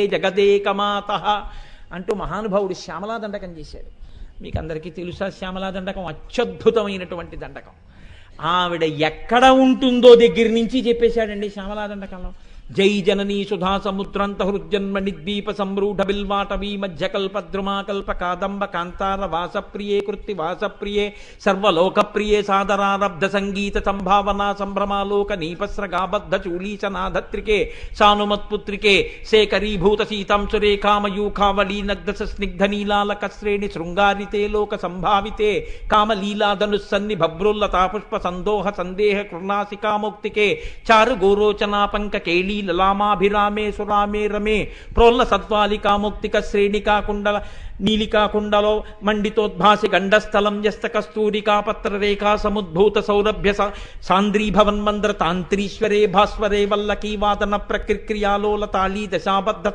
జగదేకమాత అంటూ మహానుభావుడు శ్యామలా దండకం చేశాడు. మీకు అందరికీ తెలుసా శ్యామలా దండకం అత్యద్భుతమైనటువంటి దండకం. ఆవిడ ఎక్కడ ఉంటుందో దగ్గర నుంచి చెప్పేశాడండి శ్యామలా దండకంలో. జై జననీ సుధా సముద్రంత హృజ్జన్మణి ద్వీప సంరూఢ బిల్వాటవీ మధ్యకల్పద్రుమాకల్ప కాదంబ కాంతార వాసప్రియే కృత్తి వాసప్రియే సర్వలోకప్రియే సాదరారబ్ధ సంగీత సంభావనా సంభ్రమాలోక నీపస్రగాబద్ధ చూలీచనాధత్రికే సానుమత్పుత్రికే శేఖరీభూత సీతాంశురేఖామయూఖావళీ నగ్ధ స్నిగ్ధ నీలాలక శ్రేణి శృంగారితే లోక సంభావితే కామలీలాధనుస్సన్ని భభ్రుల్లతా పుష్ప సందోహ సందేహ కృణాసికామౌక్తికే చారు గోరోచనా పంక కేళీ లలామాభిరామే సురామే రమే ప్రోల్ల సద్వాలికాముక్తిక శ్రేణికాకుండల నీలికాకుండలో మండితోద్భాసి గండస్థలం యస్త కస్తూరికాపత్రరేఖా సముద్భూత సౌరభ్య సాంద్రీభవన్మంద్ర తాంత్రీశ్వరే భాస్వరే వల్లకీ వాదన ప్రక్రియాలోల తాళీ దశాబద్ధ